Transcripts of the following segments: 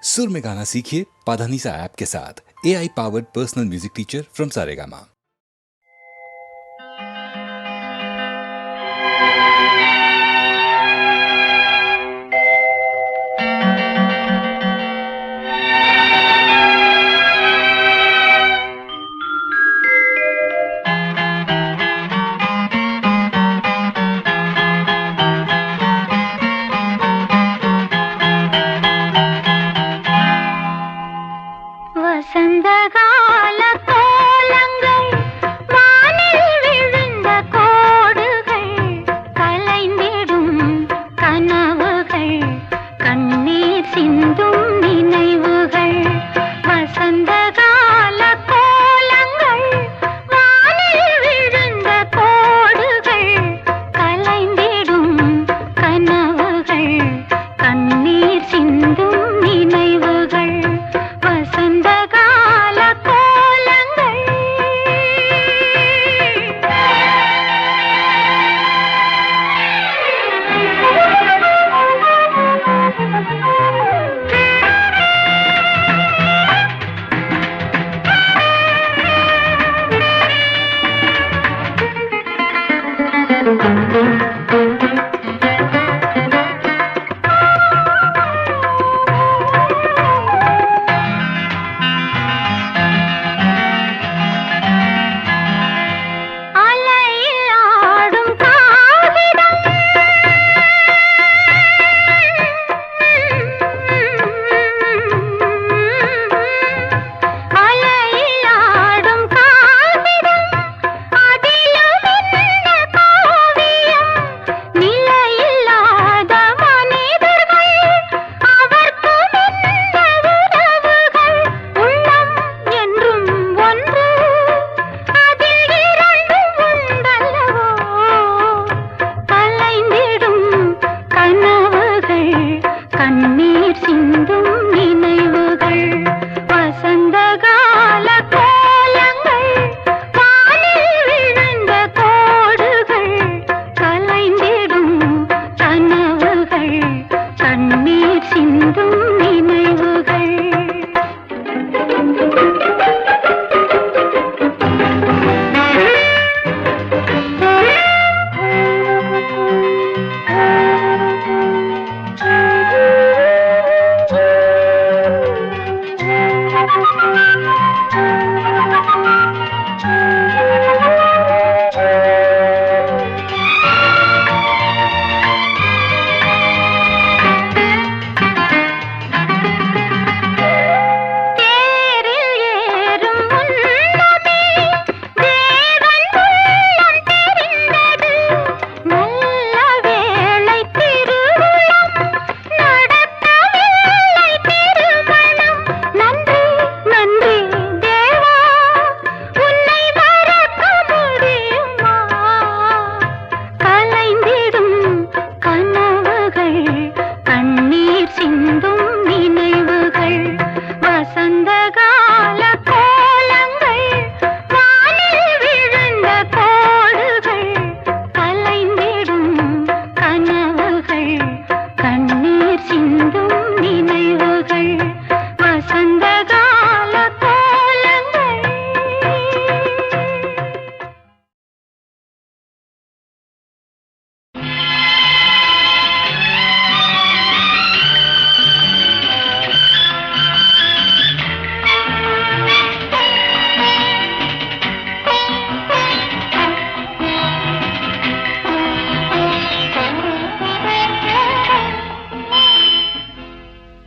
सुर में गाना सीखिए पाधानीसा ऐप के साथ। AI powered personal music teacher from Saregama.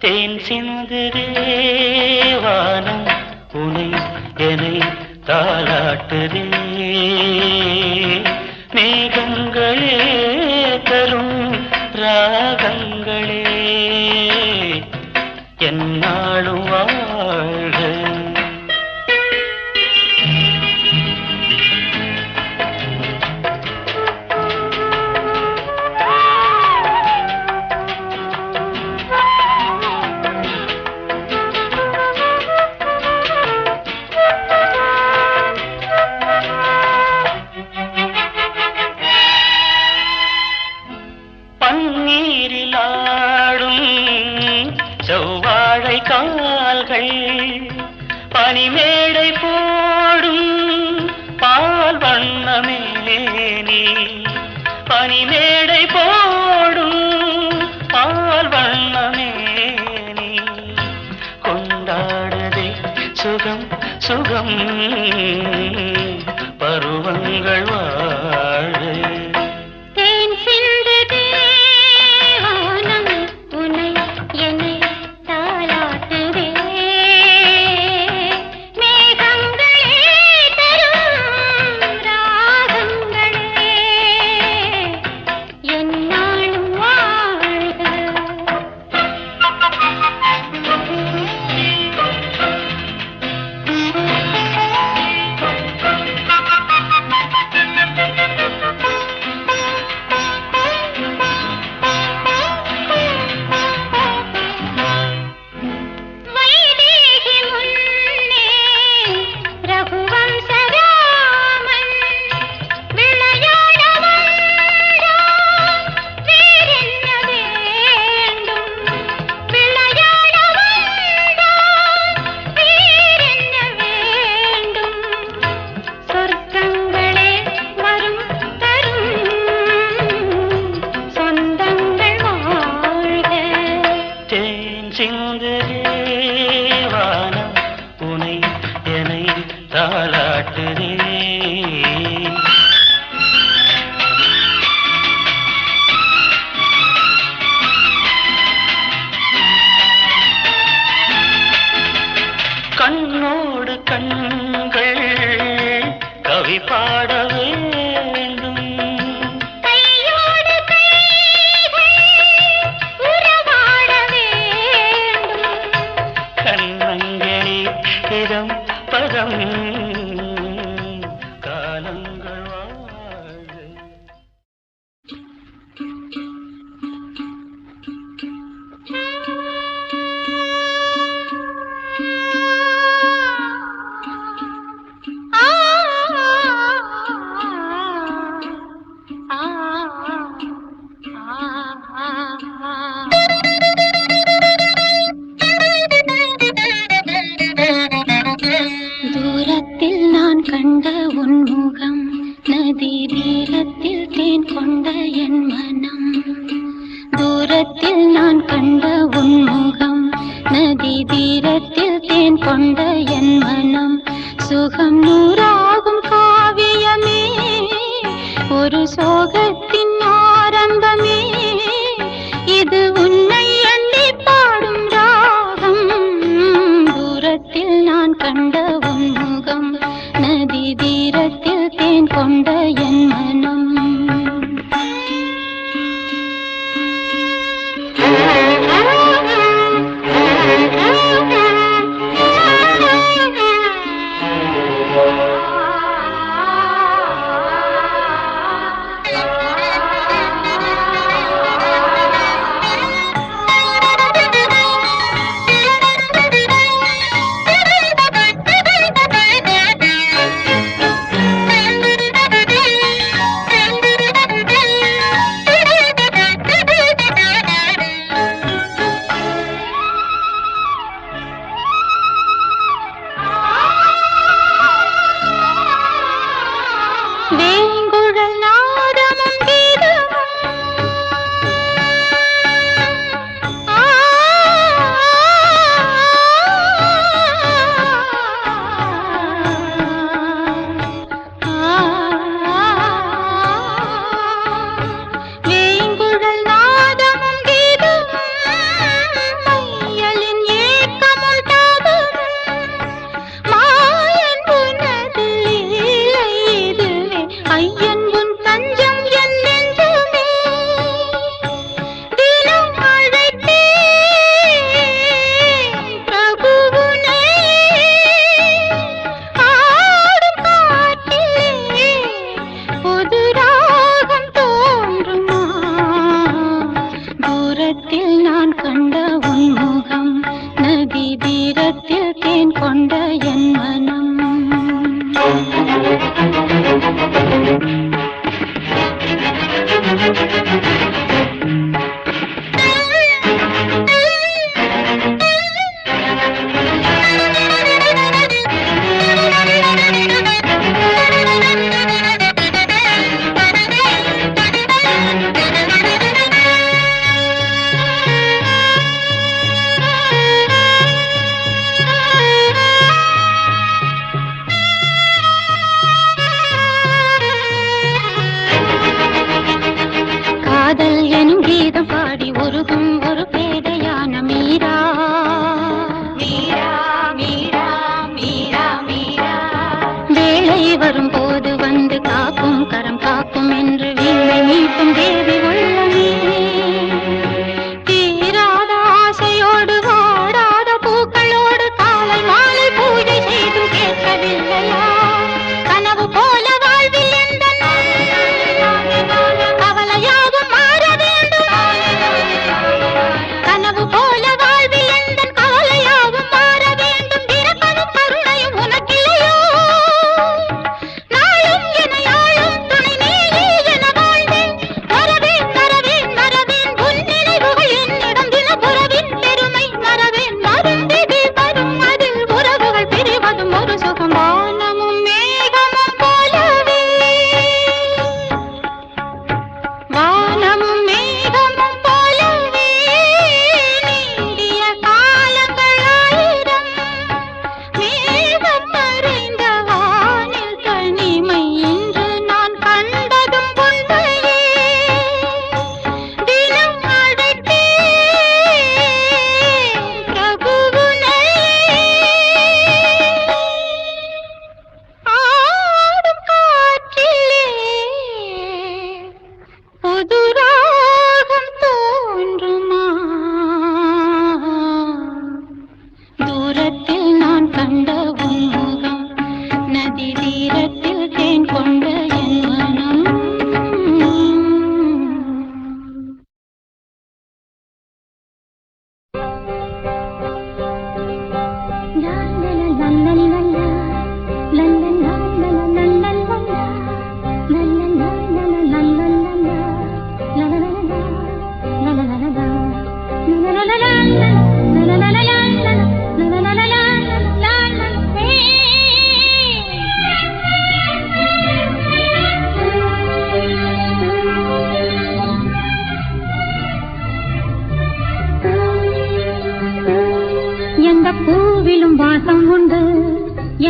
தேன் சிந்துதே வானம் உனை என்னை தாலாட்டுதே மேகங்களே தரும் ராகங்களே என்னாலும் வாழ்க பன்னீரிலாடும் செவ்வாய் வாழை கால்கள் பனிமேடை போடும் பால் வண்ணமே நீ பனிமேடை போடும் பால் வண்ணமே நீ கொண்டாடுதே சுகம் சுகம் பருவங்கள் வாழ தேன் சிந்துதே வானம் உனை என்னை தாலாட்டுதே மேகங்களே தரும் ராகங்களே என்னாலும் வாழ்க வைதேகி முன்னே ரகுவம்சராமன் விளையாட வந்தான் வேறென்ன வேண்டும் விளையாட வந்தான் வேறென்ன வேண்டும் சொர்க்கங்களே வரும் தரும் சொந்தங்கள் வாழ்க தேன் சிந்துதே வானம் உனை என்னை தாலாட்டுதே கண்ணோடு கண்கள் கவி பாட வேண்டும் கையோடு கைகள் உறவாட வேண்டும் கண்ணங்களே இதம் பதம் காலங்கள் வாழ்க ஆ தூரத்தில் நான் கண்ட உன் முகம் நதி தீரத்தில் தேன் கொண்ட என் மனம் தூரத்தில் நான் கண்ட உன் முகம் நதி தீரத்தில் தேன் கொண்ட என் மனம் சுகம் நூறாகும் காவியமே ஒரு சோகத்தின் ஆரம்பமே இது உன்னை எண்ணி பாடும் ராகம் தூரத்தில் நான் கண்ட உன் முகம் நதி தீரத்தில் தேன் கொண்ட என் மனம் பூவிலும் வாசம் உண்டு,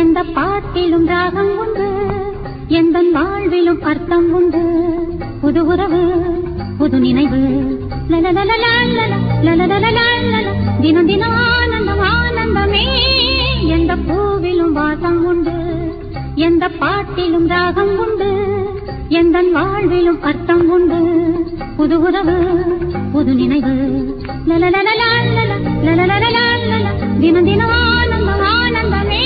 எந்த பாட்டிலும் ராகம் உண்டு, எந்த வாழ்விலும் அர்த்தம் உண்டு. புது உறவு புது நினைவு தினம் தினம் ஆனந்தம் ஆனந்தமே. எந்த பூவிலும் வாசம் உண்டு, எந்த பாட்டிலும் ராகம் உண்டு, எந்த வாழ்விலும் அர்த்தம் உண்டு. புது உறவு புது நினைவு தினம் தினம் ஆனந்தம் ஆனந்தமே.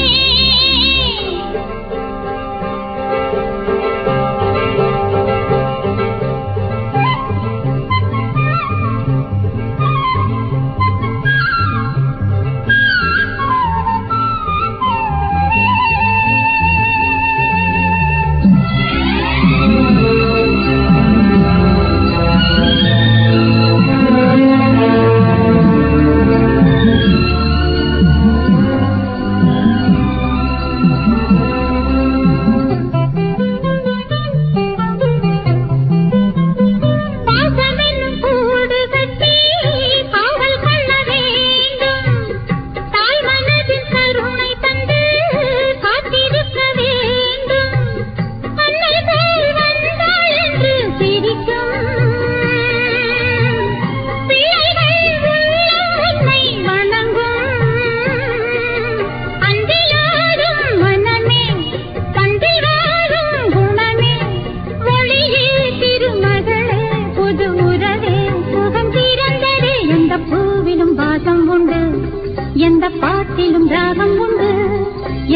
எந்த பாட்டிலும் ராகம் உண்டு,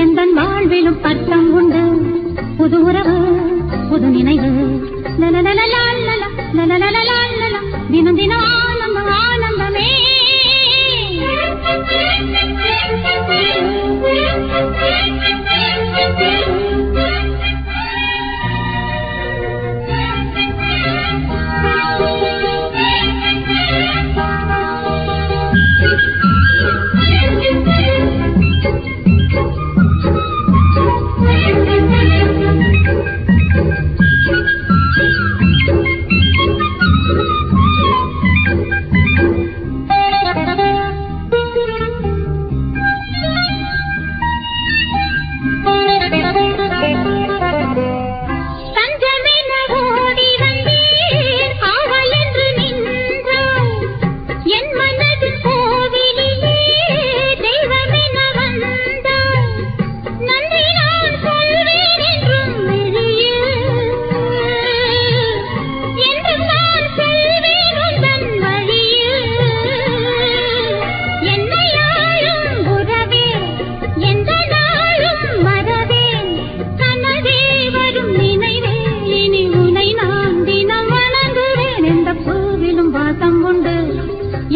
எந்த வாழ்விலும் அர்த்தம் உண்டு. புது உறவு புது நினைவு தினம் தினம் ஆனந்தம் ஆனந்தமே.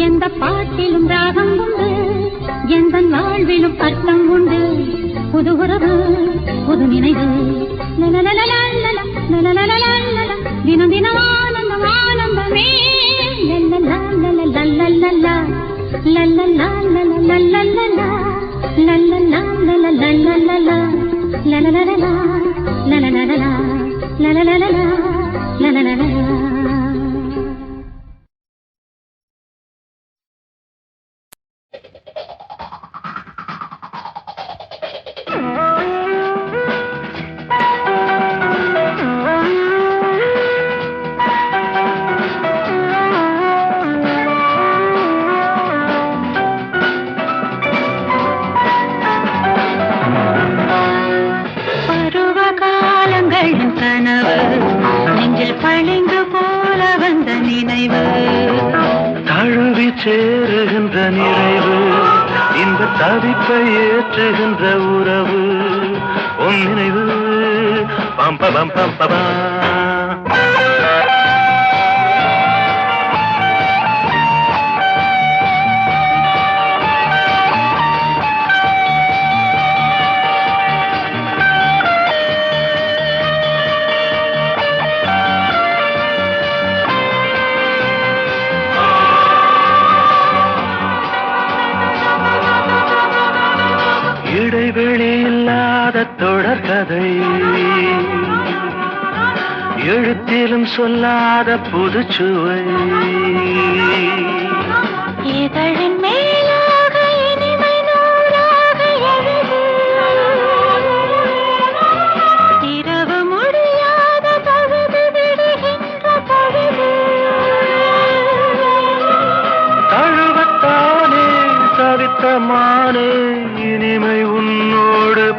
எந்த பாட்டிலும் ராகம் உண்டு, எந்த வாழ்விலும் அர்த்தம் உண்டு. புது உறவு புது நினைவு தினம் தினம் ஆனந்தம் ஆனந்தமே. சேருகின்ற நிறைவு, இந்த தவிப்பை ஏற்றுகின்ற உறவு, உன் நினைவு பம்ப பம்ப பபா. இடைவெளி இல்லாத தொடர்கதை, எழுத்திலும் சொல்லாத புதுச்சுவை, இதழின் மேலாக இனிமை நூறு